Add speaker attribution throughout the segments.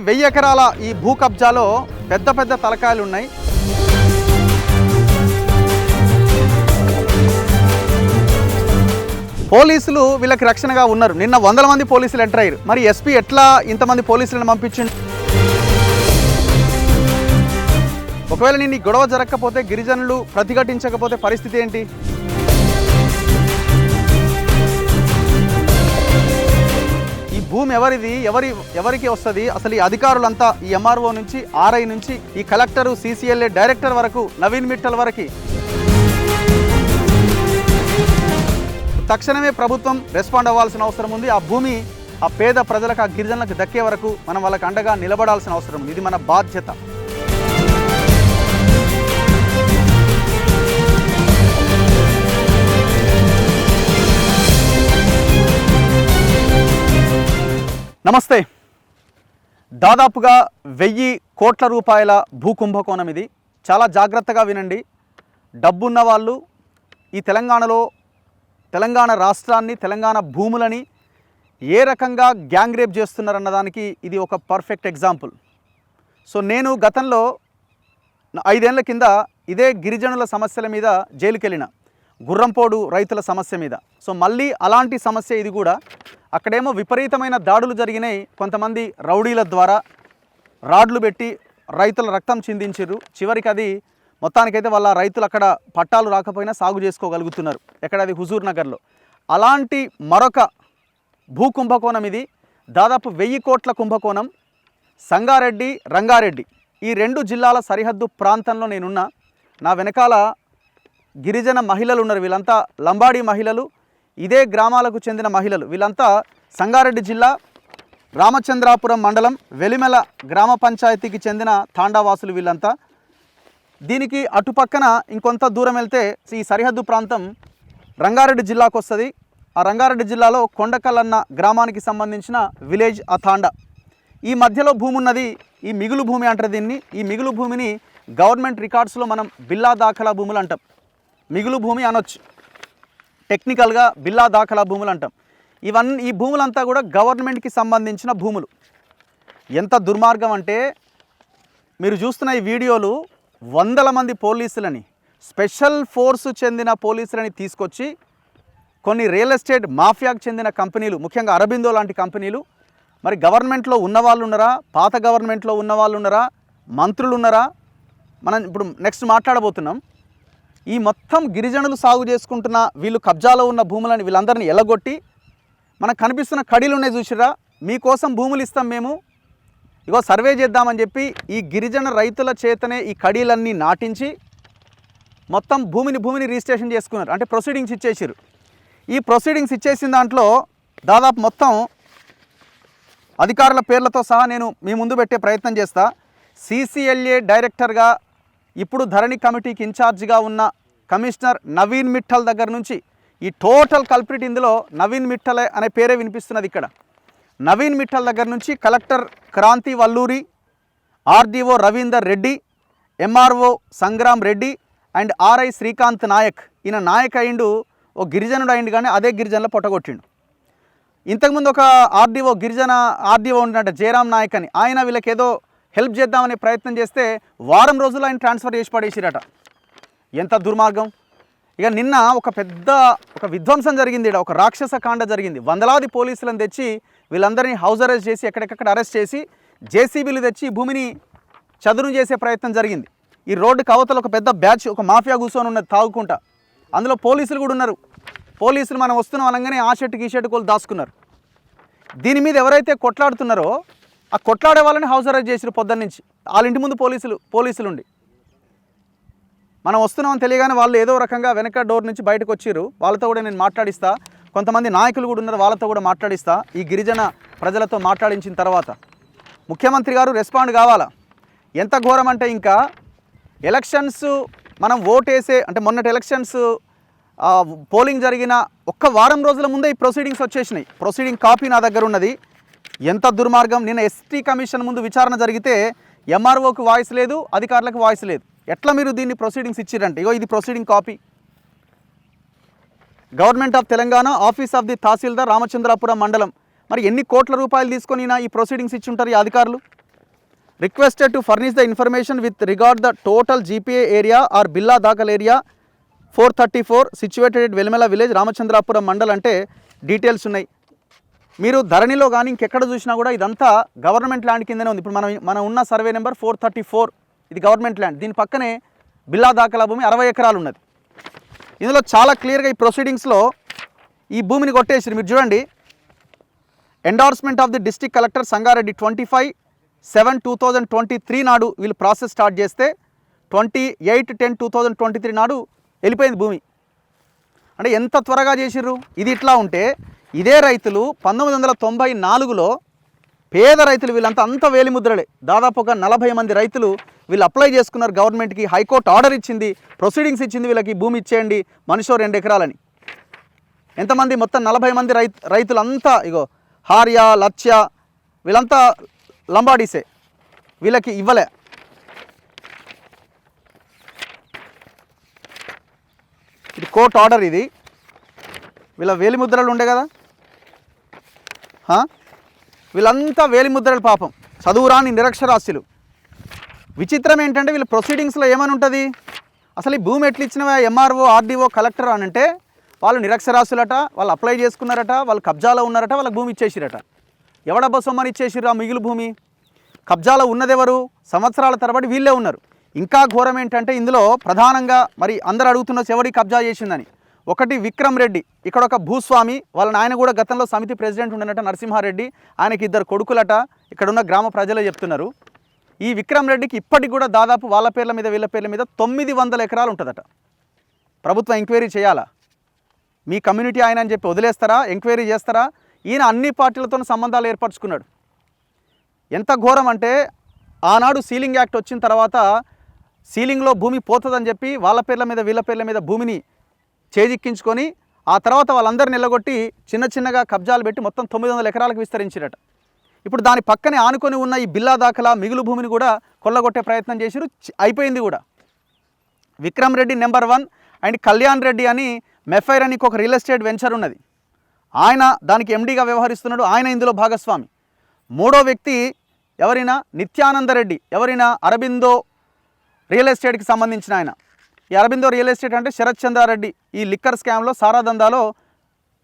Speaker 1: 1000 ఎకరాల ఈ భూ కబ్జాలో పెద్ద పెద్ద తలకాయలు ఉన్నాయి. పోలీసులు వీళ్ళకి రక్షణగా ఉన్నారు. నిన్న 100 మంది పోలీసులు ఎంటర్ అయ్యారు. మరి ఎస్పీ ఎట్లా ఇంతమంది పోలీసులను పంపించిండు? ఒకవేళ నిన్న గొడవ జరగకపోతే, గిరిజనులు ప్రతిఘటించకపోతే పరిస్థితి ఏంటి? ఈ భూమి ఎవరిది, ఎవరికి వస్తుంది? అసలు ఈ అధికారులంతా ఈ ఎంఆర్ఓ నుంచి, ఆర్ఐ నుంచి, ఈ కలెక్టరు, సిసిఎల్ఏ డైరెక్టర్ వరకు, నవీన్ మిట్టల్ వరకు తక్షణమే ప్రభుత్వం రెస్పాండ్ అవ్వాల్సిన అవసరం ఉంది. ఆ భూమి ఆ పేద ప్రజలకు, ఆ గిరిజనులకు దక్కే వరకు మనం వాళ్ళకి అండగా నిలబడాల్సిన అవసరం ఉంది. ఇది మన బాధ్యత. నమస్తే. దాదాపుగా 1000 కోట్ల రూపాయల భూ కుంభకోణం ఇది. చాలా జాగ్రత్తగా వినండి. డబ్బున్న వాళ్ళు ఈ తెలంగాణ రాష్ట్రాన్ని, తెలంగాణ భూములని ఏ రకంగా గ్యాంగ్ రేప్ చేస్తున్నారన్న దానికి ఇది ఒక పర్ఫెక్ట్ ఎగ్జాంపుల్. సో నేను గతంలో 5 ఏళ్ల కింద ఇదే గిరిజనుల సమస్యల మీద జైలుకి వెళ్ళిన, గుర్రంపోడు రైతుల సమస్య మీద. సో మళ్ళీ అలాంటి సమస్య ఇది కూడా. అక్కడేమో విపరీతమైన దాడులు జరిగినాయి. కొంతమంది రౌడీల ద్వారా రాడ్లు పెట్టి రైతుల రక్తం చిందించారు. చివరికి అది మొత్తానికైతే వాళ్ళ రైతులు అక్కడ పట్టాలు రాకపోయినా సాగు చేసుకోగలుగుతున్నారు. ఎక్కడ? అది హుజూర్ నగర్లో. అలాంటి మరొక భూ కుంభకోణం ఇది. దాదాపు 1000 కోట్ల కుంభకోణం. సంగారెడ్డి, రంగారెడ్డి ఈ 2 జిల్లాల సరిహద్దు ప్రాంతంలో నేనున్నా. నా వెనకాల గిరిజన మహిళలు ఉన్నారు. వీళ్ళంతా లంబాడీ మహిళలు, ఇదే గ్రామాలకు చెందిన మహిళలు. వీళ్ళంతా సంగారెడ్డి జిల్లా రామచంద్రాపురం మండలం వెలిమెల గ్రామ పంచాయతీకి చెందిన తాండావాసులు వీళ్ళంతా. దీనికి అటుపక్కన ఇంకొంత దూరం వెళ్తే ఈ సరిహద్దు ప్రాంతం రంగారెడ్డి జిల్లాకు వస్తుంది. ఆ రంగారెడ్డి జిల్లాలో కొండకల్లన్న గ్రామానికి సంబంధించిన విలేజ్ ఆ తాండా. ఈ మధ్యలో భూమి ఉన్నది. ఈ మిగులు భూమి అంటారు దీన్ని. ఈ మిగులు భూమిని గవర్నమెంట్ రికార్డ్స్లో మనం బిల్లా దాఖలా భూములు అంటాం. మిగులు భూమి అనొచ్చు, టెక్నికల్గా బిల్లా దాఖలా భూములు అంటాం. ఈ భూములంతా కూడా గవర్నమెంట్కి సంబంధించిన భూములు. ఎంత దుర్మార్గం అంటే, మీరు చూస్తున్న ఈ వీడియోలు 100 మంది పోలీసులని, స్పెషల్ ఫోర్సు చెందిన పోలీసులని తీసుకొచ్చి కొన్ని రియల్ ఎస్టేట్ మాఫియాకు చెందిన కంపెనీలు, ముఖ్యంగా అరబిందో లాంటి కంపెనీలు, మరి గవర్నమెంట్లో ఉన్నవాళ్ళు ఉన్నారా, పాత గవర్నమెంట్లో ఉన్నవాళ్ళు ఉన్నారా, మంత్రులు ఉన్నారా, మనం ఇప్పుడు నెక్స్ట్ మాట్లాడబోతున్నాం. ఈ మొత్తం గిరిజనులు సాగు చేసుకుంటున్న వీళ్ళు కబ్జాలో ఉన్న భూములని వీళ్ళందరినీ ఎల్లగొట్టి, మనకు కనిపిస్తున్న కడీలు ఉన్నాయి చూసిరా, మీకోసం భూములు ఇస్తాం మేము, ఇగో సర్వే చేద్దామని చెప్పి ఈ గిరిజన రైతుల చేతనే ఈ కడీలన్నీ నాటించి మొత్తం భూమిని రిజిస్ట్రేషన్ చేసుకున్నారు. అంటే ప్రొసీడింగ్స్ ఇచ్చేసారు. ఈ ప్రొసీడింగ్స్ ఇచ్చేసిన దాంట్లో దాదాపు మొత్తం అధికారుల పేర్లతో సహా నేను మీ ముందు పెట్టే ప్రయత్నం చేస్తా. సిసిఎల్ఏ డైరెక్టర్గా ఇప్పుడు ధరణి కమిటీకి ఇన్ఛార్జిగా ఉన్న కమిషనర్ నవీన్ మిట్టల్ దగ్గర నుంచి ఈ టోటల్ కల్ప్రిట్, ఇందులో నవీన్ మిట్టలే అనే పేరే వినిపిస్తున్నది ఇక్కడ. నవీన్ మిట్టల్ దగ్గర నుంచి collector Kranthi Valluri, RDO Ravinder Reddy, MRO Sangram Reddy and RI Srikanth Naik. ఈయన నాయక్ అయిండు, ఓ గిరిజనుడు అయిండు, కానీ అదే గిరిజనులో పొట్టగొట్టిండు. ఇంతకుముందు ఒక గిరిజన ఆర్డీఓ ఉన్నట్టు జయరామ్ నాయక్ అని, ఆయన వీళ్ళకి ఏదో హెల్ప్ చేద్దామనే ప్రయత్నం చేస్తే వారం రోజులు ఆయన ట్రాన్స్ఫర్ చేసి పడేసిరట. ఎంత దుర్మార్గం! ఇక నిన్న ఒక విధ్వంసం జరిగింది. ఒక రాక్షస కాండ జరిగింది. వందలాది పోలీసులను తెచ్చి వీళ్ళందరినీ హౌస్ అరెస్ట్ చేసి ఎక్కడెక్కడ అరెస్ట్ చేసి జేసీబీలు తెచ్చి భూమిని చదును చేసే ప్రయత్నం జరిగింది. ఈ రోడ్డు కవతలు ఒక పెద్ద బ్యాచ్, ఒక మాఫియా కూర్చొని ఉన్నది తాగుకుంటా. అందులో పోలీసులు కూడా ఉన్నారు. పోలీసులు మనం వస్తున్నాం అనగానే ఆ షర్టుకి ఈ షర్టు కోళ్ళు దాచుకున్నారు. దీని మీద ఎవరైతే కొట్లాడుతున్నారో ఆ కొట్లాడే వాళ్ళని హౌస్ అరెస్ట్ చేసిరు పొద్దున్న నుంచి. వాళ్ళ ఇంటి ముందు పోలీసులు ఉండి మనం వస్తున్నామని తెలియగానే వాళ్ళు ఏదో రకంగా వెనక డోర్ నుంచి బయటకు వచ్చిర్రు. వాళ్ళతో కూడా నేను మాట్లాడిస్తా. కొంతమంది నాయకులు కూడా ఉన్నారు, వాళ్ళతో కూడా మాట్లాడిస్తా. ఈ గిరిజన ప్రజలతో మాట్లాడించిన తర్వాత ముఖ్యమంత్రి గారు రెస్పాండ్ కావాలా. ఎంత ఘోరం అంటే, ఇంకా ఎలక్షన్స్ మనం ఓటేసే అంటే మొన్నటి ఎలక్షన్స్ పోలింగ్ జరిగిన ఒక్క వారం రోజుల ముందే ఈ ప్రొసీడింగ్స్ వచ్చేసినాయి. ప్రొసీడింగ్ కాపీ నా దగ్గర ఉన్నది. ఎంత దుర్మార్గం! నిన్న ఎస్టీ కమిషన్ ముందు విచారణ జరిగితే ఎంఆర్ఓకి వాయిస్ లేదు, అధికారులకు వాయిస్ లేదు. ఎట్లా మీరు దీన్ని ప్రొసీడింగ్స్ ఇచ్చిరంటే, ఇగో ఇది proceeding copy. Government of Telangana, office of the Tahsildar, Ramachandrapuram మండలం. మరి ఎన్ని కోట్ల రూపాయలు తీసుకొని ఈ ప్రొసీడింగ్స్ ఇచ్చి ఉంటారు ఈ అధికారులు? Requested to furnish the information with regard the total GPA area or బిల్లా దాఖల్ area 434 situated Velmela village Ramachandrapuram mandal అంటే డీటెయిల్స్ ఉన్నాయి. మీరు ధరణిలో కానీ ఇంకెక్కడ చూసినా కూడా ఇదంతా గవర్నమెంట్ ల్యాండ్ కిందనే ఉంది. ఇప్పుడు మనం ఉన్న సర్వే నెంబర్ 434 ఇది గవర్నమెంట్ ల్యాండ్. దీని పక్కనే బిల్లా దాఖలా భూమి 60 ఎకరాలు ఉన్నది. ఇందులో చాలా క్లియర్గా ఈ ప్రొసీడింగ్స్లో ఈ భూమిని కొట్టేసి మీరు చూడండి. Endorsement of the district collector Sangareddy 25/7/2023 నాడు వీళ్ళు ప్రాసెస్ స్టార్ట్ చేస్తే 28/10/2023 నాడు వెళ్ళిపోయింది భూమి. అంటే ఎంత త్వరగా చేసిర్రు. ఇది ఇట్లా ఉంటే ఇదే రైతులు 1994లో పేద రైతులు వీళ్ళంతా అంత వేలిముద్రలే దాదాపు ఒక 40 మంది రైతులు వీళ్ళు అప్లై చేసుకున్నారు గవర్నమెంట్కి. హైకోర్టు ఆర్డర్ ఇచ్చింది, ప్రొసీడింగ్స్ ఇచ్చింది, వీళ్ళకి భూమి ఇచ్చేయండి మనిషో 2 ఎకరాలని. ఎంతమంది మొత్తం 40 మంది రైతులంతా ఇగో హార్య లత్య వీళ్ళంతా లంబాడీసే, వీళ్ళకి ఇవ్వలే. ఇది కోర్టు ఆర్డర్. ఇది వీళ్ళ వేలిముద్రలు ఉండే కదా, వీళ్ళంతా వేలిముద్రలు పాపం చదువురాని నిరక్షరాస్యులు. విచిత్రం ఏంటంటే వీళ్ళ ప్రొసీడింగ్స్లో ఏమని ఉంటుంది, అసలు ఈ భూమి ఎట్లా ఇచ్చినవా ఎంఆర్ఓ ఆర్డీఓ కలెక్టర్ అని అంటే వాళ్ళు నిరక్షరాస్యులట, వాళ్ళు అప్లై చేసుకున్నారట, వాళ్ళు కబ్జాలో ఉన్నారట, వాళ్ళకి భూమి ఇచ్చేసిరట. ఎవడబ్బా సొమ్మని ఇచ్చేసిర్రు ఆ మిగిలి భూమి? కబ్జాలో ఉన్నదెవరు? సంవత్సరాల తరబడి వీళ్ళే ఉన్నారు. ఇంకా ఘోరం ఏంటంటే ఇందులో ప్రధానంగా మరి అందరు అడుగుతున్న ఎవరి కబ్జా చేసిందని. ఒకటి విక్రమ్ రెడ్డి, ఇక్కడ ఒక భూస్వామి, వాళ్ళ నాయన కూడా గతంలో సమితి ప్రెసిడెంట్ ఉండనట నరసింహారెడ్డి, ఆయనకి 2 కొడుకులట, ఇక్కడున్న గ్రామ ప్రజలే చెప్తున్నారు. ఈ విక్రమ్ రెడ్డికి ఇప్పటికి కూడా దాదాపు వాళ్ళ పేర్ల మీద వీళ్ళ పేర్ల మీద 900 ఎకరాలు ఉంటుందట. ప్రభుత్వం ఎంక్వైరీ చేయాలా? మీ కమ్యూనిటీ ఆయన అని చెప్పి వదిలేస్తారా? ఎంక్వైరీ చేస్తారా? ఈయన అన్ని పార్టీలతో సంబంధాలు ఏర్పరచుకున్నాడు. ఎంత ఘోరం అంటే ఆనాడు సీలింగ్ యాక్ట్ వచ్చిన తర్వాత సీలింగ్లో భూమి పోతుందని చెప్పి వాళ్ళ పేర్ల మీద వీళ్ళ పేర్ల మీద భూమిని చేజిక్కించుకొని ఆ తర్వాత వాళ్ళందరూ నిలగొట్టి చిన్నగా కబ్జాలు పెట్టి మొత్తం 900 ఎకరాలకు విస్తరించిరట. ఇప్పుడు దాని పక్కనే ఆనుకొని ఉన్న ఈ బిల్లా దాఖలా మిగులు భూమిని కూడా కొల్లగొట్టే ప్రయత్నం చేసిరు. అయిపోయింది కూడా. విక్రమ్ రెడ్డి నెంబర్ 1 అండ్ కళ్యాణ్ రెడ్డి అని మెఫైర్ అని ఒక రియల్ ఎస్టేట్ వెంచర్ ఉన్నది, ఆయన దానికి ఎండీగా వ్యవహరిస్తున్నాడు. ఆయన ఇందులో భాగస్వామి. 3వ వ్యక్తి ఎవరైనా నిత్యానంద రెడ్డి, ఎవరైనా అరబిందో రియల్ ఎస్టేట్కి సంబంధించిన ఆయన. ఈ అరబిందో రియల్ ఎస్టేట్ అంటే శరత్ చంద్రారెడ్డి ఈ లిక్కర్ స్కామ్లో సారా దందాలో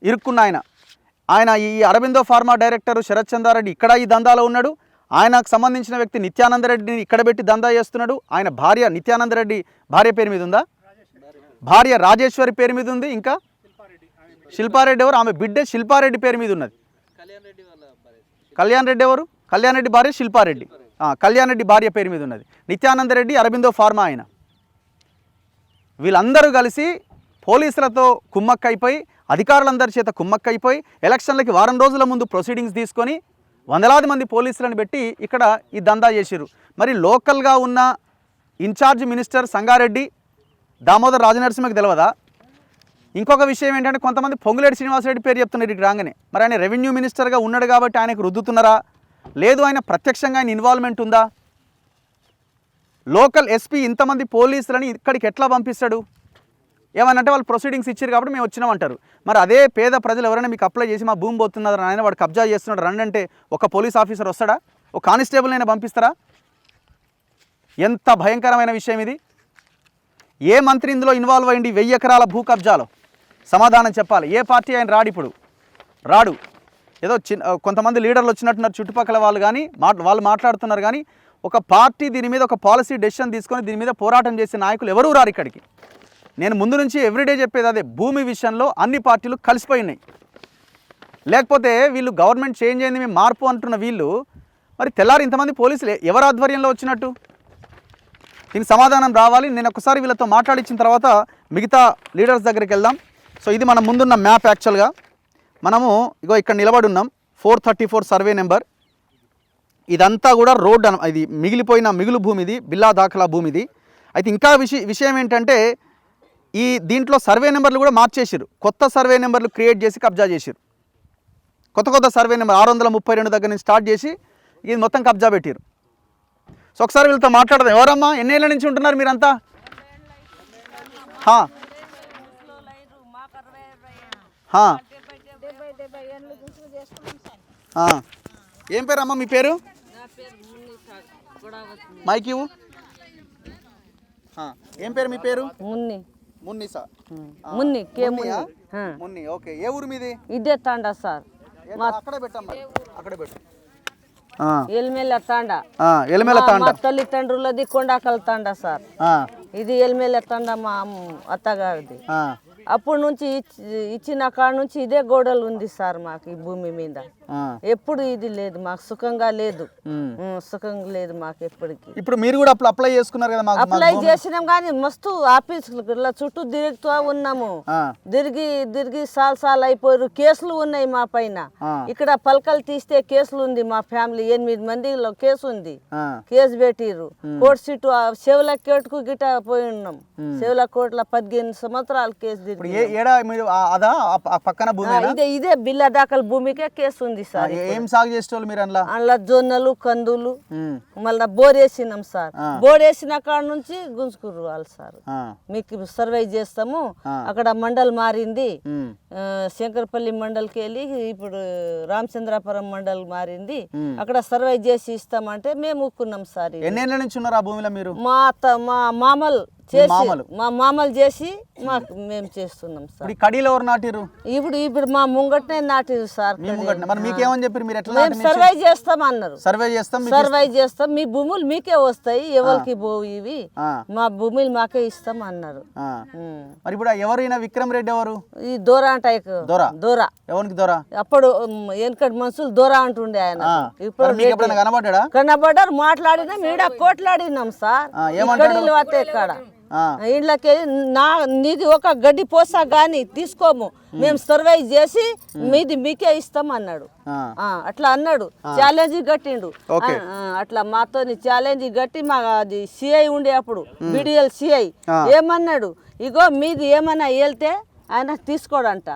Speaker 1: ఇరుక్కున్న ఆయన ఈ అరబిందో ఫార్మా డైరెక్టర్ శరత్ చంద్రారెడ్డి ఇక్కడ ఈ దందాలో ఉన్నాడు. ఆయనకు సంబంధించిన వ్యక్తి నిత్యానంద రెడ్డిని ఇక్కడ పెట్టి దందా చేస్తున్నాడు. ఆయన భార్య నిత్యానంద రెడ్డి భార్య పేరు మీద ఉందా? భార్య రాజేశ్వరి పేరు మీద ఉంది. ఇంకా శిల్పారెడ్డి ఎవరు? ఆమె బిడ్డే శిల్పారెడ్డి పేరు మీద ఉన్నది. కళ్యాణ్ రెడ్డి ఎవరు? కళ్యాణ్ రెడ్డి భార్య శిల్పారెడ్డి. కళ్యాణ్ రెడ్డి భార్య పేరు మీద ఉన్నది. నిత్యానంద రెడ్డి అరబిందో ఫార్మా ఆయన. వీళ్ళందరూ కలిసి పోలీసులతో కుమ్మక్కైపోయి అధికారులందరి చేత కుమ్మక్కైపోయి ఎలక్షన్లకి వారం రోజుల ముందు ప్రొసీడింగ్స్ తీసుకొని వందలాది మంది పోలీసులను పెట్టి ఇక్కడ ఈ దందా చేసిరు. మరి లోకల్గా ఉన్న ఇన్ఛార్జ్ మినిస్టర్ సంగారెడ్డి దామోదర్ రాజనరసింహకి తెలియదా? ఇంకొక విషయం ఏంటంటే కొంతమంది పొంగులేటి శ్రీనివాసరెడ్డి పేరు చెప్తున్నారు ఇటు రాగానే. మరి ఆయన రెవెన్యూ మినిస్టర్గా ఉన్నాడు కాబట్టి ఆయనకు రుద్దుతున్నారా? లేదు ఆయన ప్రత్యక్షంగా ఆయన ఇన్వాల్వ్మెంట్ ఉందా? లోకల్ ఎస్పీ ఇంతమంది పోలీసులని ఇక్కడికి ఎట్లా పంపిస్తాడు? ఏమనంటే వాళ్ళు ప్రొసీడింగ్స్ ఇచ్చారు కాబట్టి మేము వచ్చినామంటారు. మరి అదే పేద ప్రజలు ఎవరైనా మీకు అప్లై చేసి మా భూమి పోతున్నారు ఆయన వాడు కబ్జా చేస్తున్నాడు రండి అంటే ఒక పోలీస్ ఆఫీసర్ వస్తాడా? ఒక కానిస్టేబుల్ అయినా పంపిస్తారా? ఎంత భయంకరమైన విషయం ఇది. ఏ మంత్రి ఇందులో ఇన్వాల్వ్ అయ్యింది 1000 ఎకరాల భూ కబ్జాలో? సమాధానం చెప్పాలి. ఏ పార్టీ ఆయన రాడు. ఏదో కొంతమంది లీడర్లు వచ్చినట్టున్నారు చుట్టుపక్కల వాళ్ళు, కానీ వాళ్ళు మాట్లాడుతున్నారు. కానీ ఒక పార్టీ దీని మీద ఒక పాలసీ డెసిషన్ తీసుకొని దీని మీద పోరాటం చేసే నాయకులు ఎవరూ రారు ఇక్కడికి. నేను ముందు నుంచి ఎవ్రీడే చెప్పేది అదే, భూమి విషయంలో అన్ని పార్టీలు కలిసిపోయినాయి. లేకపోతే వీళ్ళు గవర్నమెంట్ చేంజ్ అయింది మేము మార్పు అంటున్న వీళ్ళు మరి తెల్లారి ఇంతమంది పోలీసులు ఎవరి ఆధ్వర్యంలో వచ్చినట్టు? దీనికి సమాధానం రావాలి. నేను ఒకసారి వీళ్ళతో మాట్లాడించిన తర్వాత మిగతా లీడర్స్ దగ్గరికి వెళ్దాం. సో ఇది మన ముందున్న మ్యాప్. యాక్చువల్గా మనము ఇగో ఇక్కడ నిలబడి ఉన్నాం, 434 సర్వే నెంబర్. ఇదంతా కూడా రోడ్ ఇది మిగిలిపోయిన మిగులు భూమి, ఇది బిల్లా దాఖలా భూమి ఇది. అయితే ఇంకా విషయం ఏంటంటే ఈ దీంట్లో సర్వే నెంబర్లు కూడా మార్చేసారు. కొత్త సర్వే నెంబర్లు క్రియేట్ చేసి కబ్జా చేసారు. కొత్త సర్వే నెంబర్ 632 దగ్గర నుంచి స్టార్ట్ చేసి ఇది మొత్తం కబ్జా పెట్టారు. సో ఒకసారి వీళ్ళతో మాట్లాడదాం. ఎవరమ్మా, ఎన్నేళ్ళ నుంచి ఉంటున్నారు మీరంతా? ఏం పేరు అమ్మా మీ పేరు? మైక్ ఇవ్వు. ఏం పేరు మీ పేరు?
Speaker 2: మున్ని.
Speaker 1: మున్నిసా?
Speaker 2: మున్ని కే
Speaker 1: మున్ని. ఓకే. ఏ ఊరు మీది?
Speaker 2: ఇదే తాండా సార్.
Speaker 1: అక్కడే పెట్టమ్మా, అక్కడే పెట్టు.
Speaker 2: ఎల్మెల్ల తాండా.
Speaker 1: ఎల్మెల్ల తాండా.
Speaker 2: మా తల్లిదండ్రులది కొండాకల్ తాండా సార్. ఇది ఎల్మెల్ల తాండా మా అత్తగారిది. అప్పటి నుంచి ఇచ్చిన కాడ నుంచి ఇదే గోడలు ఉంది సార్ మాకు ఈ భూమి మీద. ఎప్పుడు ఇది లేదు మాకు, సుఖంగా లేదు, సుఖంగా లేదు మాకు ఎప్పటికి.
Speaker 1: ఇప్పుడు మీరు కూడా అప్లై చేసుకున్నారు కదా?
Speaker 2: అప్లై చేసినాం కానీ మస్తు ఆఫీసులు చుట్టూ తిరుగుతూ ఉన్నాము. తిరిగి సాల్ అయిపోయారు. కేసులు ఉన్నాయి మా పైన. ఇక్కడ పలకలు తీస్తే కేసులు ఉంది. మా ఫ్యామిలీ 8 మందిలో కేసు ఉంది. కేసు పెట్టిర్రు. కోర్టు సీటు శివుల కోర్టుకు గిట పోయి ఉన్నాం. శివుల కోర్టులో 15 సంవత్సరాలు కేసు. ఇదే బిల్ల దాఖలు భూమికే కేసు ఉంది సార్.
Speaker 1: ఏం సాగు చేసేవాళ్ళు మీరు?
Speaker 2: అందులో జొన్నలు, కందులు, మళ్ళీ బోర్ వేసినాం సార్. బోర్ వేసిన కాడ నుంచి గుంజుకురు వాళ్ళు సార్. మీకు సర్వే చేస్తాము. అక్కడ మండల్ మారింది. శంకరపల్లి మండల్కి వెళ్ళి ఇప్పుడు రామచంద్రాపురం మండల్ మారింది. అక్కడ సర్వే చేసి ఇస్తామంటే మేము ఊక్కున్నాం సార్.
Speaker 1: ఎన్నేళ్ళ నుంచి ఉన్నారు ఆ భూమిలో మీరు?
Speaker 2: మా మామలు చేసి మాకు మేము చేస్తున్నాం సార్.
Speaker 1: కడీలు ఎవరు నాటిరు?
Speaker 2: ఇప్పుడు మా ముంగట్నే నాటిరు సార్.
Speaker 1: మీకేమని చెప్పారు? మీరు ఎట్లా
Speaker 2: సర్వే చేస్తాం అన్నారు.
Speaker 1: సర్వే
Speaker 2: చేస్తాం, మీ భూములు మీకే వస్తాయి, ఎవరికి పోవు ఇవి, మా భూములు మాకే ఇస్తాం అన్నారు.
Speaker 1: మరి ఇప్పుడు ఎవరైనా విక్రమ్ రెడ్డి ఎవరు?
Speaker 2: ఈ దూరా అంటే దూరా.
Speaker 1: ఎవరికి దూరా?
Speaker 2: అప్పుడు వెనకటి మనుషులు దూరా అంటుండే ఆయన. ఇప్పుడు కనబడ్డారు, మాట్లాడినా మీడ కోట్లాడినాం సార్. ఇక్కడ ఇంట్లోకి నీది ఒక గడ్డి పోసా గాని తీసుకోము, మేము సర్వే చేసి మీకే ఇస్తాం అన్నాడు. అట్లా అన్నాడు. ఛాలెంజ్ కట్టిండు. అట్లా మాతో ఛాలెంజ్ కట్టి మా అది సిఐ ఉండే అప్పుడు బిడిఎల్ సిఐ ఏమన్నాడు, ఇగో మీది ఏమన్నా వెళ్తే ఆయన తీసుకోడంట,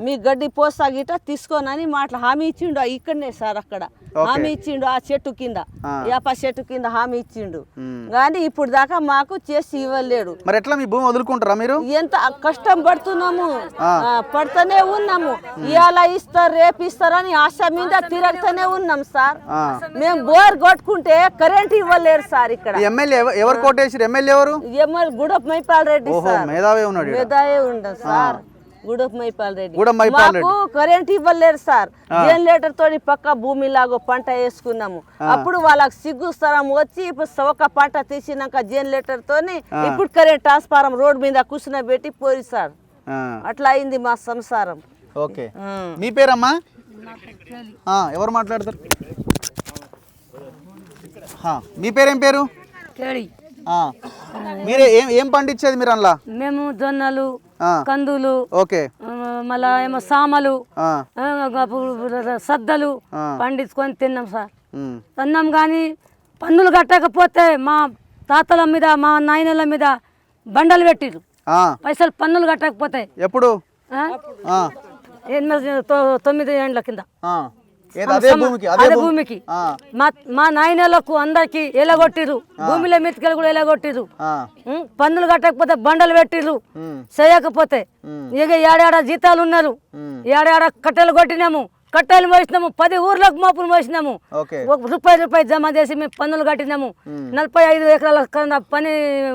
Speaker 2: మీ గడ్డి పోసా గిట తీసుకోనని హామీ ఇచ్చిండు. ఇక్కడనే సార్ అక్కడ హామీ ఇచ్చిండు. ఆ చెట్టు కింద, యాప చెట్టు కింద హామీ ఇచ్చిండు. కానీ ఇప్పుడు దాకా మాకు చేసి ఇవ్వలేడు.
Speaker 1: మరి ఎట్లా మీ భూమి వదులుకుంటారా మీరు?
Speaker 2: ఎంత కష్టం పడుతున్నాము, పడుతూనే ఉన్నాము. ఇవాళ ఇస్తారు, రేపు ఇస్తారని ఆశ మీద తిరుగుతూనే ఉన్నాం సార్. మేము బోర్ కొట్టుకుంటే కరెంట్ ఇవ్వలేరు సార్. ఇక్కడ
Speaker 1: ఎమ్మెల్యే ఎవరు కోటేశ్వర? ఎమ్మెల్యే ఎవరు?
Speaker 2: ఎమ్మెల్యే గుడప్ మైపాల్ రెడ్డి సార్.
Speaker 1: మేధావే ఉన్నాడు.
Speaker 2: మేధావే ఉండదు సార్. గుడప్ మైపాల్ రెడ్డి. మాకు కరెంట్ ఇవ్వలేరు సార్. జనరేటర్ తోని పక్క భూమి లాగా పంట వేసుకున్నాము. అప్పుడు వాళ్ళకి సిగ్గు స్థలం వచ్చి ఇప్పుడు ఒక పంట తీసినాక జనరేటర్ తోని ఇప్పుడు కరెంట్ ట్రాన్స్ఫారం రోడ్ మీద కూర్చునబెట్టి పోయి సార్. అట్లా అయింది మా సంసారం.
Speaker 1: ఓకే. మీ పేరమ్మా? ఎవరు మాట్లాడతారు? మీ పేరేం పేరు? మీరే ఏం పండించేది మీరు అందులో?
Speaker 2: మేము జొన్నలు, కందులు,
Speaker 1: ఓకే,
Speaker 2: మళ్ళా ఏమో సామలు, సద్దలు పండించుకొని తిన్నాం సార్. తిన్నాం కానీ పన్నులు కట్టకపోతే మా తాతల మీద, మా నాయనల మీద బండలు పెట్టిరు. పైసలు పన్నులు కట్టకపోతే ఎప్పుడు 9 ఏళ్ల కింద అదే భూమికి మా నాయనలకు అందరికి ఎలగొట్టిరు. భూమిలో మెతికలు కూడా ఎలగొట్టిరు. పన్నులు కట్టకపోతే బండలు పెట్టిరు. చేయకపోతే ఇక ఏడాడ జీతాలు ఉన్నారు. ఏడాడ కట్టెలు కొట్టినాము, కట్టెలు మోసినాము, 10 ఊర్లకు మోపులు మోసినాము. రూపాయి జమ చేసి మేము పన్నులు కట్టినాము. 45 ఎకరాల పని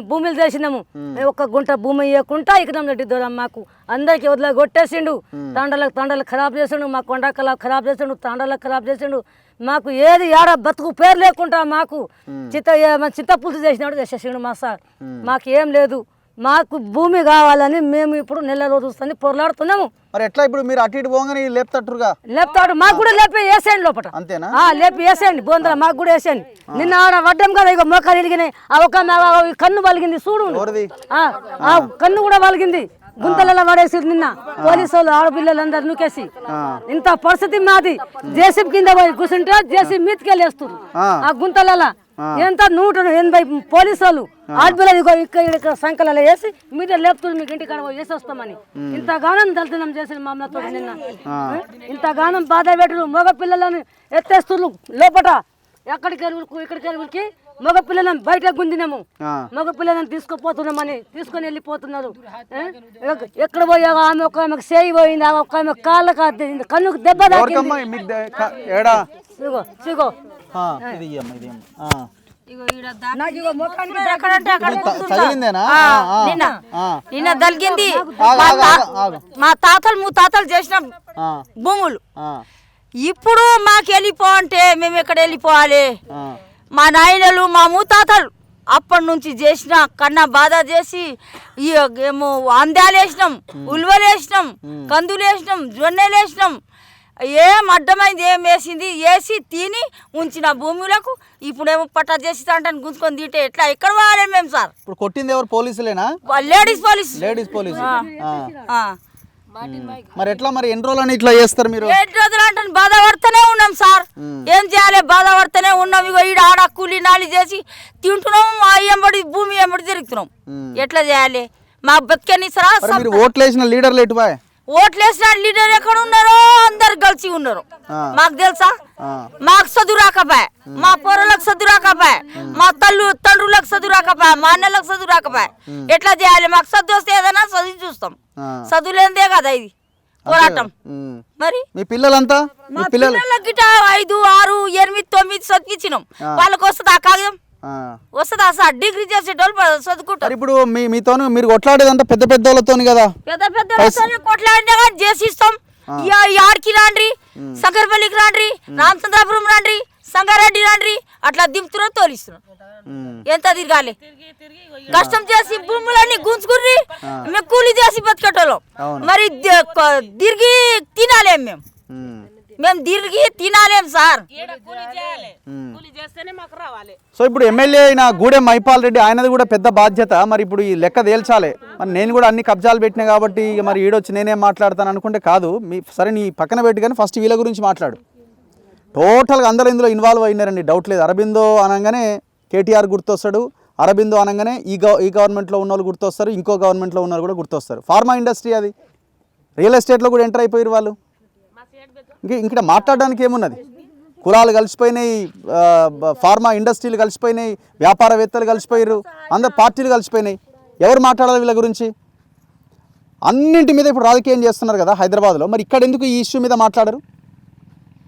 Speaker 2: భూములు చేసినాము. 1 గుంట భూమి ఇవ్వకుండా ఇకనం రెడ్డి దూరం మాకు అందరికి వదిలే కొట్టేసిండు. తండలకు ఖరాబ్ చేసిండు, మా కొండకల ఖరాబ్ చేసిండు, తండలకు ఖరాబ్ చేసిండు. మాకు ఏది ఏడ బతుకు పేరు లేకుండా మాకు చిత్తపులుసు చేసినాడు చేసేసిండు మా సార్. మాకు ఏం లేదు, మాకు భూమి కావాలని మేము ఇప్పుడు నెల రోజులు పొరలాడుతున్నాము.
Speaker 1: మరి ఎట్లా ఇప్పుడు మీరు అటు ఇటు పోగానే
Speaker 2: లేపుతాడు. మాకు కూడా లేపి వేసేయండి లోపల.
Speaker 1: అంతేనా?
Speaker 2: లేపి వేసేయండి బోందల, మాకు కూడా వేసేయండి. నిన్న ఆడ వడ్డం కదా, ఇక మోకాలు ఇరిగినాయి. ఒక కన్ను వలిగింది చూడు, కన్ను కూడా వలిగింది. గుంతలలో పడేసి నిన్న పోలీసు వాళ్ళు ఆడపిల్లలందరూ నూకేసి. ఇంత పరిస్థితి మాది. జేసీబీ కింద పోయి కూర్చుంటే జేసీబీ మీదకెళ్ళేస్తారు ఆ గుంతలలో. ఎంత 180 పోలీసు వాళ్ళు ఆడపిల్లలు ఇక్కడ సంకలలో వేసి మీద లేపుతులు మీకు ఇంటికాడ వేసి వస్తామని ఇంతగానం దళితం చేసిన మామలతో నిన్న. ఇంతగానం బాధ పెట్టరు. మగ పిల్లలను ఎత్తేస్తున్నారు లోపట. ఎక్కడికి ఇక్కడికి వెళ్ళి మగ పిల్లలను బయట గుంజినాము. మగ పిల్లలను తీసుకుపోతున్నామని తీసుకొని వెళ్ళిపోతున్నారు. ఎక్కడ పోయా ఆమె ఒక ఆమెకు చేయి పోయింది, ఒక ఆమె కాళ్ళకు కన్నుకు దెబ్బ తాకింది.
Speaker 1: తగిలిందేనా?
Speaker 3: నిన్న దలిగింది. మా తాతలు ముత్తాతలు చేసిన భూములు ఇప్పుడు మాకు వెళ్ళిపో అంటే మేము ఎక్కడ వెళ్ళిపోవాలి? మా నాయనలు మా ముత్తాతలు అప్పటి నుంచి చేసిన కన్నా బాధ చేసి ఏమో అందాలు వేసినాం, ఉల్వలు వేసినాం, కందులు వేసినాం, జొన్నెలు వేసినాం. ఏం అడ్డమైంది ఏం వేసింది వేసి తిని ఉంచిన భూములకు ఇప్పుడేమో పట్టా చేసి అంటే గుంజుకొని తింటే ఎట్లా ఎక్కడ పోవాలి మేము సార్?
Speaker 1: ఇప్పుడు కొట్టింది ఎవరు? పోలీసులేనా?
Speaker 3: Ladies
Speaker 1: police. మరి ఎట్లా మరి ఎన్ని రోజులని ఇట్లా చేస్తారు మీరు?
Speaker 3: 7 రోజులు అంటే బాధపడుతూనే ఉన్నాం సార్. ఏం చేయాలి? బాధపడుతూనే ఉన్నాం. ఇగో ఈడ ఆడ కూలి నాలి చేసి తింటున్నాం. మా ఎంబడి భూమి ఎంబడి తిరుగుతున్నాం. ఎట్లా చేయాలి? మా బతికని సార్.
Speaker 1: ఓట్లు వేసిన లీడర్లు ఎటు బాయ్?
Speaker 3: ఓట్లు వేసిన లీడర్ ఎక్కడ ఉన్నారో అందరు కలిసి ఉన్నారు. మాకు తెలుసా? మాకు చదువు రాకపోయా, మా పొరలకు చదువు రాకపోయా, మా తండ్రులకు చదువు రాకపోయా, మా అన్నలకు చదువు రాకపోయా. ఎట్లా చేయాలి? మాకు చదువు వస్తే ఏదైనా చదివి చూస్తాం. చదువు లేదే కదా ఇది పోరాటం. మరి
Speaker 1: మీ పిల్లలంతా?
Speaker 3: మా పిల్లలకి గిట 5, 6, 8, 9 చదివించినాం. వాళ్ళకి వస్తుంది ఆ కాగితం? వస్తుందా సార్? డిగ్రీ చేసేటోళ్ళు చదువుకుంటారు.
Speaker 1: ఇప్పుడు మీతో మీరు కొట్లాడేదంటే పెద్ద పెద్ద వాళ్ళతో కదా?
Speaker 3: పెద్ద పెద్ద కొట్లాడినా కానీ చేసిస్తాం. ఆడికి రాండ్రి, శంకరపల్లికి రాండ్రి, రామచంద్రాపురం రాండ్రి, సంగారెడ్డి రాండ్రి, అట్లా దింపుతున్నారు, తోలిస్తున్నారు. ఎంత తిరగాలి? కష్టం చేసి భూములన్నీ గుంజుకుర్రి మేము కూలి చేసి బతికేటోళ్ళం. మరి తిరిగి తినాలేం మేము తిరిగి తినాలేం సార్.
Speaker 1: సో ఇప్పుడు ఎమ్మెల్యే అయిన గూడెం మైపాల్ రెడ్డి ఆయనది కూడా పెద్ద బాధ్యత. మరి ఇప్పుడు ఈ లెక్క తేల్చాలి. మరి నేను కూడా అన్ని కబ్జాలు పెట్టినా కాబట్టి ఇక మరి ఈడొచ్చి నేనేం మాట్లాడతాను అనుకుంటే కాదు. సరే నీ పక్కన పెట్టి కానీ ఫస్ట్ వీళ్ళ గురించి మాట్లాడు. టోటల్గా అందరూ ఇందులో ఇన్వాల్వ్ అయినారండి, డౌట్ లేదు. అరబిందో అనగానే కేటీఆర్ గుర్తొస్తాడు, అరబిందో అనగానే ఈ గవర్నమెంట్లో ఉన్న వాళ్ళు గుర్తొస్తారు, ఇంకో గవర్నమెంట్లో ఉన్న వాళ్ళు కూడా గుర్తొస్తారు. ఫార్మా ఇండస్ట్రీ, అది రియల్ ఎస్టేట్లో కూడా ఎంటర్ అయిపోయారు వాళ్ళు. ఇంకా మాట్లాడడానికి ఏమున్నది? కులాలు కలిసిపోయినాయి, ఫార్మా ఇండస్ట్రీలు కలిసిపోయినాయి, వ్యాపారవేత్తలు కలిసిపోయారు, అందరు పార్టీలు కలిసిపోయినాయి. ఎవరు మాట్లాడాలి వీళ్ళ గురించి? అన్నింటి మీద ఇప్పుడు రాజకీయం చేస్తున్నారు కదా హైదరాబాద్లో. మరి ఇక్కడ ఎందుకు ఈ ఇష్యూ మీద మాట్లాడరు?